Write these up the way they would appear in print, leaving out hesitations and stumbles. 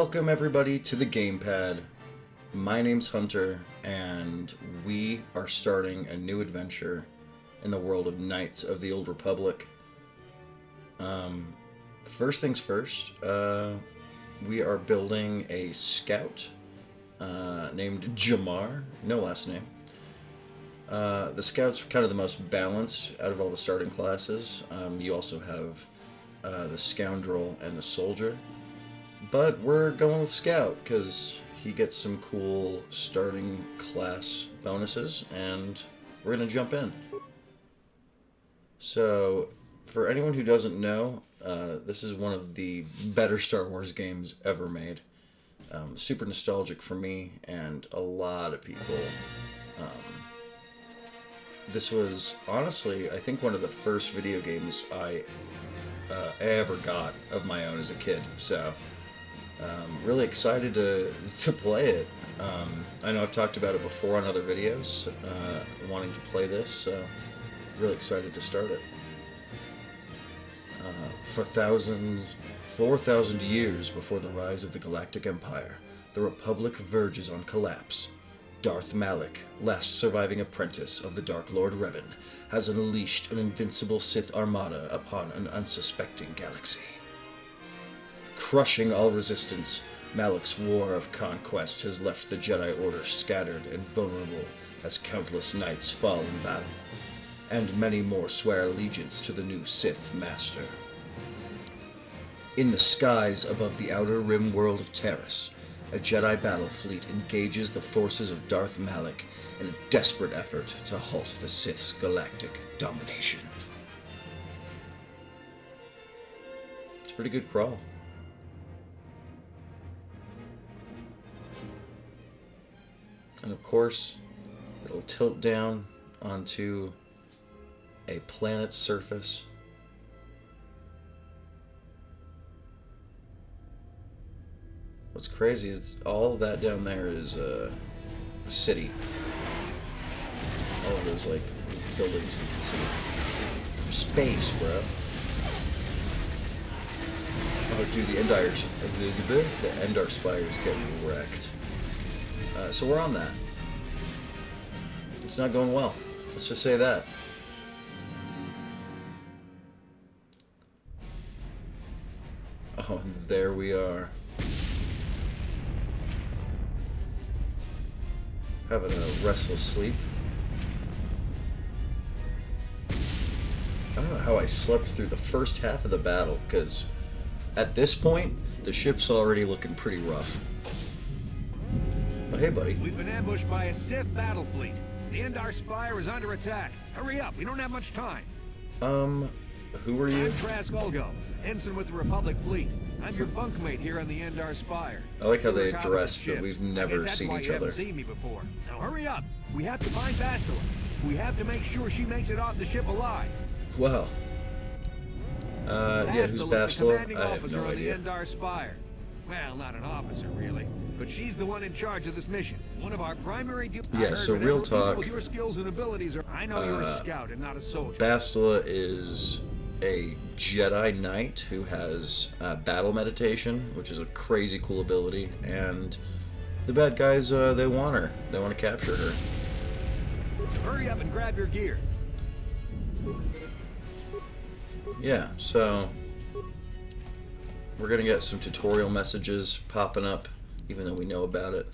Welcome everybody to the Gamepad. My name's Hunter, and we are starting a new adventure in the world of Knights of the Old Republic. First things first, we are building a scout named Jamar, no last name. The scout's kind of the most balanced out of all the starting classes. You also have the scoundrel and the soldier. But we're going with Scout because he gets some cool starting class bonuses, and we're going to jump in. So, for anyone who doesn't know, this is one of the better Star Wars games ever made. Super nostalgic for me and a lot of people. This was, honestly, I think one of the first video games I ever got of my own as a kid, so... really excited to play it. I know I've talked about it before on other videos, wanting to play this, so really excited to start it. For 4,000 years before the rise of the Galactic Empire, the Republic verges on collapse. Darth Malak, last surviving apprentice of the Dark Lord Revan, has unleashed an invincible Sith armada upon an unsuspecting galaxy. Crushing all resistance, Malak's war of conquest has left the Jedi Order scattered and vulnerable as countless knights fall in battle, and many more swear allegiance to the new Sith Master. In the skies above the Outer Rim world of Taris, a Jedi battle fleet engages the forces of Darth Malak in a desperate effort to halt the Sith's galactic domination. It's a pretty good crawl. And of course, it'll tilt down onto a planet's surface. What's crazy is all of that down there is a city. All of those like buildings you can see. Space, bro. Oh, dude, the Endar Spire's getting wrecked. So we're on that. It's not going well. Let's just say that. Oh, and there we are. Having a restless sleep. I don't know how I slept through the first half of the battle, because at this point, the ship's already looking pretty rough. Oh, hey, buddy. We've been ambushed by a Sith battle fleet. The Endar Spire is under attack. Hurry up, we don't have much time. Who are you? I'm Trask Ulgo, ensign with the Republic fleet. I'm your bunkmate here on the Endar Spire. I like how they address that we've never seen each other. Seen me before. Now hurry up. We have to find Bastila. We have to make sure she makes it off the ship alive. Well, yeah, who's Bastila? I have no idea. On the Endar Spire. Well, not an officer, really. But she's the one in charge of this mission. One of our primary Yeah, so real talk. Your skills and abilities are... I know you're a scout and not a soldier. Bastila is a Jedi Knight who has battle meditation, which is a crazy cool ability, and the bad guys, they want her. They want to capture her. So hurry up and grab your gear. Yeah, so we're gonna get some tutorial messages popping up, even though we know about it.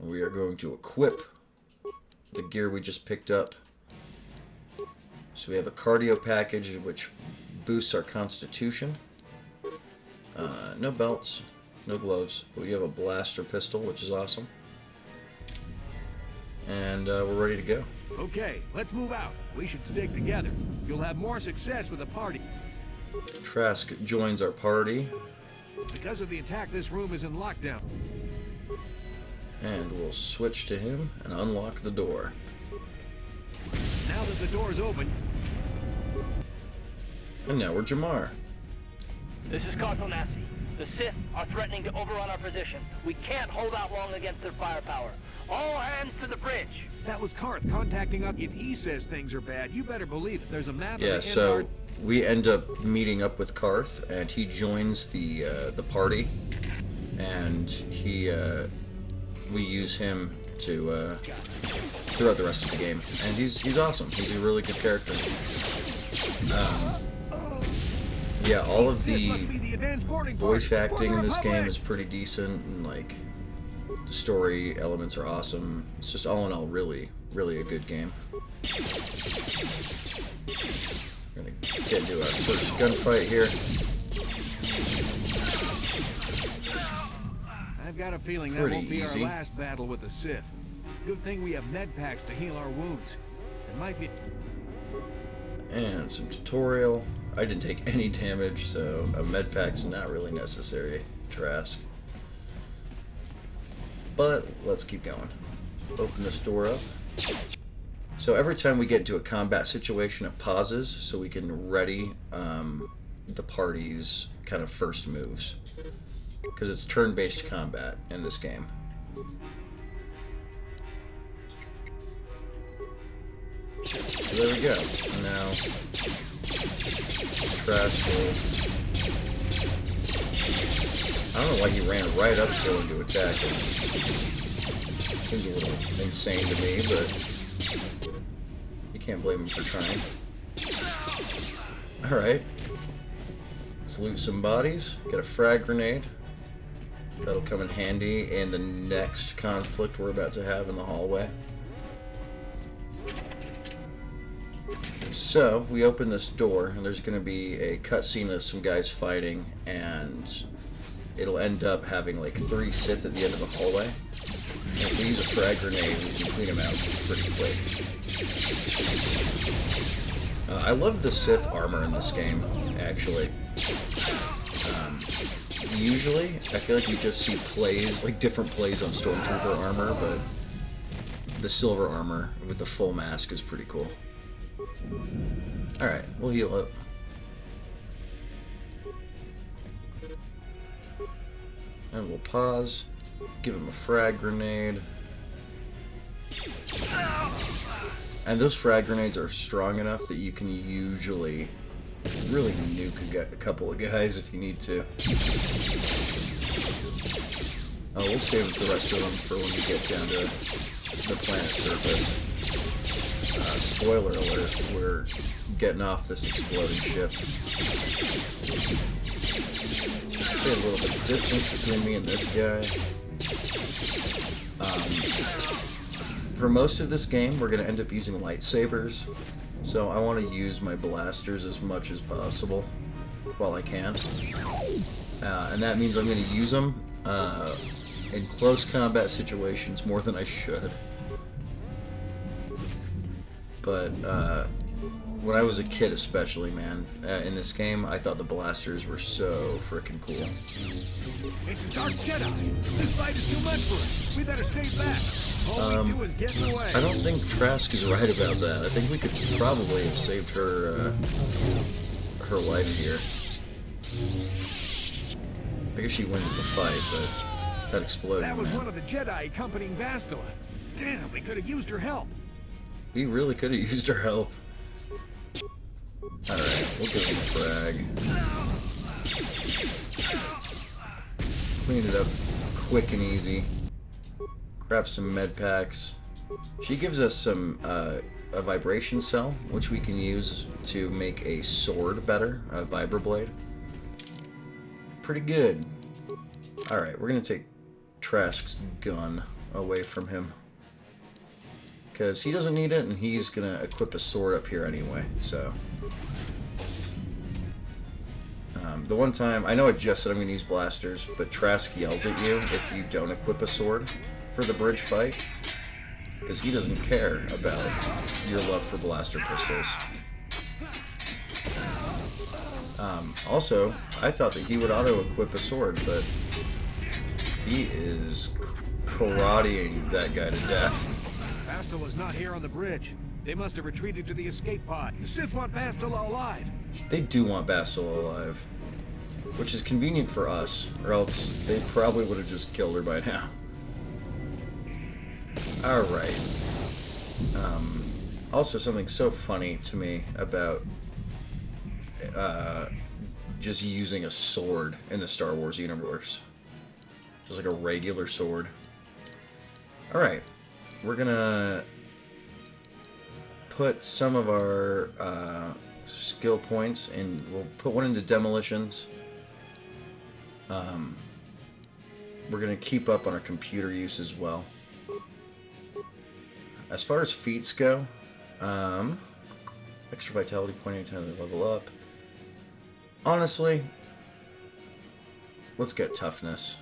We are going to equip the gear we just picked up. So we have a cardio package which boosts our constitution. No belts, no gloves, but we have a blaster pistol, which is awesome. And we're ready to go. Okay, let's move out. We should stick together. You'll have more success with a party. Trask joins our party. Because of the attack, this room is in lockdown. And we'll switch to him and unlock the door. Now that the door's open... And now we're Jamar. This is Cardinal Nassi. The Sith are threatening to overrun our position. We can't hold out long against their firepower. All hands to the bridge. That was Karth contacting us. If he says things are bad, you better believe it. There's a map of the so Endar... we end up meeting up with Karth, and he joins the party, and we use him to throughout the rest of the game, and he's awesome. He's a really good character. Yeah, all of the voice acting in this game is pretty decent, and like the story elements are awesome. It's just all in all really a good game. We're gonna get into our first gunfight here. I've got a feeling that Pretty won't be easy. our last battle with the Sith. Good thing we have med packs to heal our wounds. It might be... And some tutorial. I didn't take any damage, so a med pack's not really necessary, Trask. But let's keep going. Open this door up. So every time we get into a combat situation, it pauses so we can ready the party's kind of first moves. Because it's turn-based combat in this game. So there we go. Now, Trask will... I don't know why he ran right up to him to attack him. Seems a little insane to me, but you can't blame him for trying. Alright. Let's loot some bodies. Got a frag grenade. That'll come in handy in the next conflict we're about to have in the hallway. So, we open this door, and there's going to be a cutscene of some guys fighting, and it'll end up having like 3 Sith at the end of the hallway. And if we use a frag grenade, we can clean them out pretty quick. I love the Sith armor in this game, actually. Usually, I feel like you just see plays, like different plays on Stormtrooper armor, but the silver armor with the full mask is pretty cool. Alright, we'll heal up. And we'll pause, give him a frag grenade. And those frag grenades are strong enough that you can usually really nuke a couple of guys if you need to. We'll save the rest of them for when we get down to the planet's surface. Spoiler alert, we're getting off this exploding ship. Okay, a little bit of distance between me and this guy. For most of this game, we're going to end up using lightsabers, so I want to use my blasters as much as possible while I can. And that means I'm going to use them in close combat situations more than I should. But when I was a kid especially, man, in this game, I thought the blasters were so freaking cool. It's a Dark Jedi. This fight is too much for us. We better stay back. All we do is get in the way. I don't think Trask is right about that. I think we could probably have saved her her life here. I guess she wins the fight, but that explosion. That was man. one of the Jedi accompanying Bastila. Damn, we could have used her help. We really could have used her help. Alright, we'll give him a frag. Clean it up quick and easy. Grab some med packs. She gives us some a vibration cell, which we can use to make a sword better, a vibroblade. Pretty good. Alright, we're gonna take Trask's gun away from him. Because he doesn't need it, and he's going to equip a sword up here anyway, so... the one time, I know I just said I'm going to use blasters, but Trask yells at you if you don't equip a sword for the bridge fight. Because he doesn't care about your love for blaster pistols. Also, I thought that he would auto-equip a sword, but he is karateing that guy to death. Bastila's not here on the bridge. They must have retreated to the escape pod. The Sith want Bastila alive. They do want Bastila alive. Which is convenient for us, or else they probably would have just killed her by now. Alright. Also, something so funny to me about just using a sword in the Star Wars universe. Just like a regular sword. Alright, we're gonna put some of our skill points in. We'll put one into demolitions. We're gonna keep up on our computer use as well. As far as feats go, extra vitality point anytime they level up. Honestly, let's get toughness.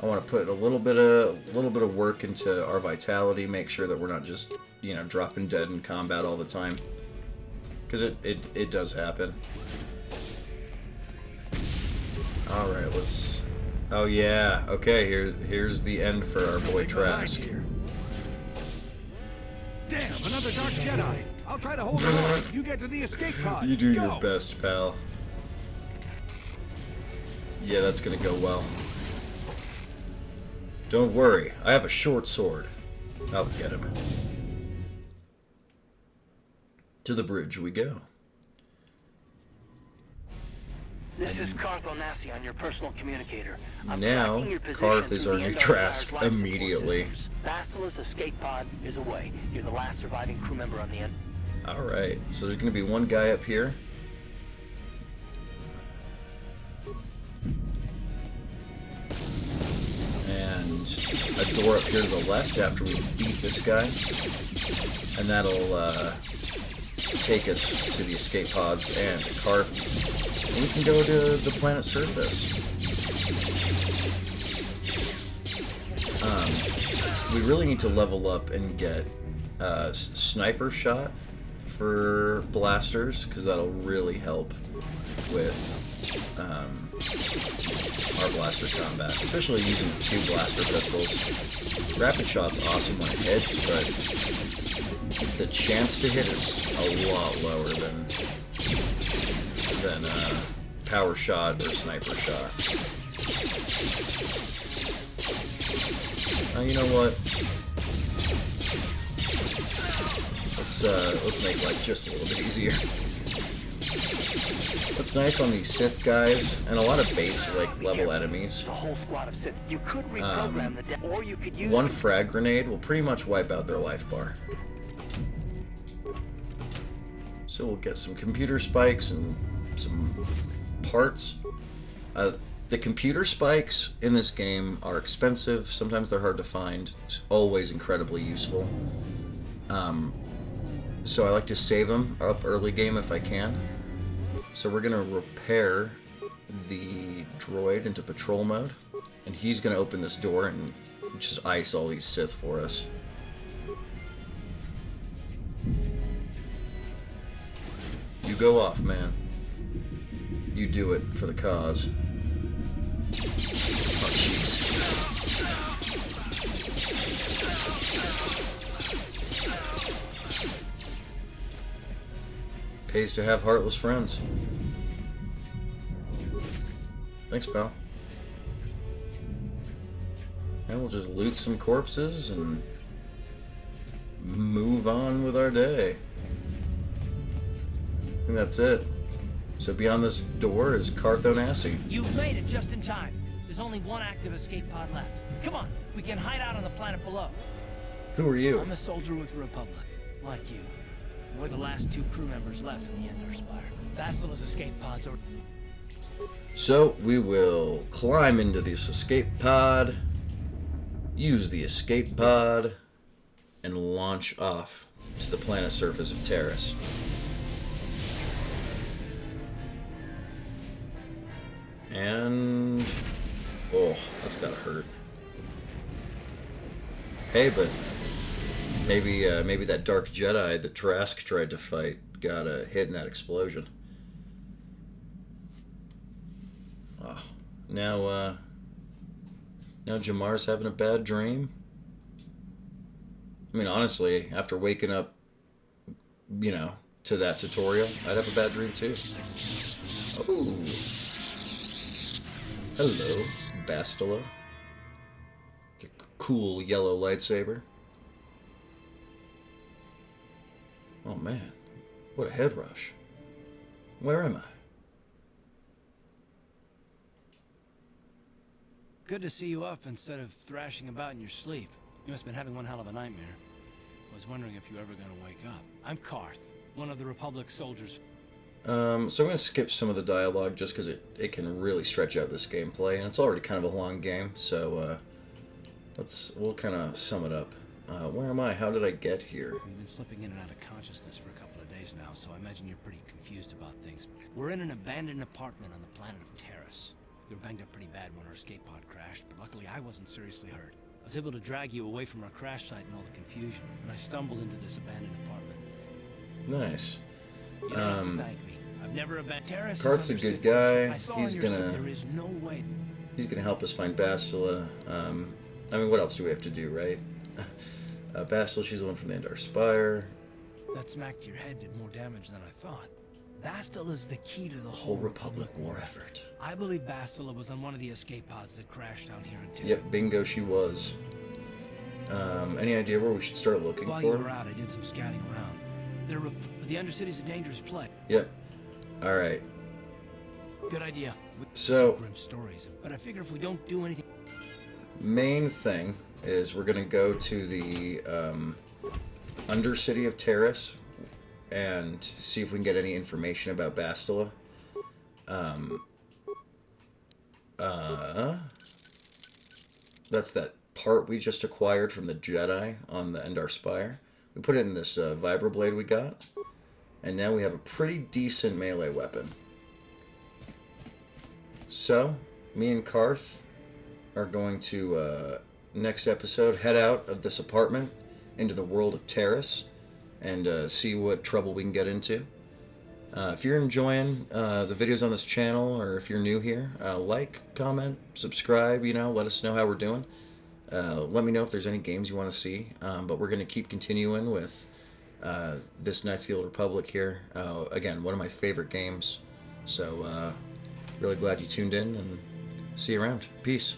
I want to put a little bit of work into our vitality. Make sure that we're not just, you know, dropping dead in combat all the time, because it does happen. All right, let's. Oh yeah, okay. Here's the end for our boy Trask. Damn, another Dark Jedi. I'll try to hold it on. You get to the escape pod. You do Go. your best, pal. Yeah, that's gonna go well. Don't worry, I have a short sword. I'll get him. To the bridge we go. This is Karth Onasi on your personal communicator. I'm Now, tracking your position Karth is through our the new Endar Trask Empire's life support immediately. systems. Basila's escape pod is away. You're the last surviving crew member on the end. Alright, so there's gonna be one guy up here. And a door up here to the left after we beat this guy. And that'll take us to the escape pods and Karth. And we can go to the planet's surface. We really need to level up and get sniper shot for blasters, because that'll really help with our blaster combat, especially using 2 blaster pistols. Rapid shot's awesome when it hits, but the chance to hit is a lot lower than power shot or sniper shot. You know what? Let's make life just a little bit easier. What's nice on these Sith guys and a lot of base level enemies, A whole squad of Sith. You could reprogram the death, or you could use one frag grenade will pretty much wipe out their life bar. So we'll get some computer spikes and some parts. The computer spikes in this game are expensive. Sometimes they're hard to find. It's always incredibly useful. So I like to save them up early game if I can. So we're gonna repair the droid into patrol mode, and he's gonna open this door and just ice all these Sith for us. You go off, man. You do it for the cause. Oh, jeez. Pays to have heartless friends. Thanks, pal. And we'll just loot some corpses and move on with our day. I think that's it. So beyond this door is Karth Onasi. You've made it just in time. There's only one active escape pod left. Come on, we can hide out on the planet below. Who are you? I'm a soldier with the Republic, like you. We're the last 2 crew members left in the Endar Spire. Basila's escape pods are... So we will climb into this escape pod, use the escape pod, and launch off to the planet surface of Taris. And oh, that's gotta hurt. Hey, but maybe that dark Jedi that Trask tried to fight got a hit in that explosion. Oh, now Jamar's having a bad dream. I mean, honestly, after waking up, you know, to that tutorial, I'd have a bad dream too. Oh. Hello, Bastila. The cool yellow lightsaber. Oh man, what a head rush. Where am I? Good to see you up instead of thrashing about in your sleep. You must have been having one hell of a nightmare. I was wondering if you were ever gonna wake up. I'm Karth, one of the Republic soldiers. So I'm going to skip some of the dialogue just because it can really stretch out this gameplay, and it's already kind of a long game, so we'll kind of sum it up. Where am I? How did I get here? You've been slipping in and out of consciousness for a couple of days now, so I imagine you're pretty confused about things. We're in an abandoned apartment on the planet of Terrace. We were banged up pretty bad when our escape pod crashed, but luckily I wasn't seriously hurt. I was able to drag you away from our crash site and all the confusion, and I stumbled into this abandoned apartment. Nice. You don't have to thank me. I've never abandoned Terrace. Karth's a good guy. He's gonna There is no way. He's gonna help us find Bastila. I mean, what else do we have to do, right? Bastila, she's the one from the Endar Spire. That smack to your head did more damage than I thought. Bastila is the key to the Whole whole Republic war effort. I believe Bastila was on one of the escape pods that crashed down here in Terra. Yep, bingo, she was. Any idea where we should start looking While for you her? were out, I did some scouting around. The Undercity's a dangerous place. Yep. All right. Good idea. So- Some grim stories, but I figure if we don't do anything. Main thing is we're gonna go to the Undercity of Terrace and see if we can get any information about Bastila. That's that part we just acquired from the Jedi on the Endar Spire. We put it in this vibroblade we got, and now we have a pretty decent melee weapon. So, me and Karth are going to, next episode, head out of this apartment into the world of Terrace and see what trouble we can get into. If you're enjoying the videos on this channel, or if you're new here, like, comment, subscribe, let us know how we're doing. Let me know if there's any games you want to see, but we're going to keep continuing with this Knights of the Old Republic here. Again, one of my favorite games, so really glad you tuned in, and see you around. Peace.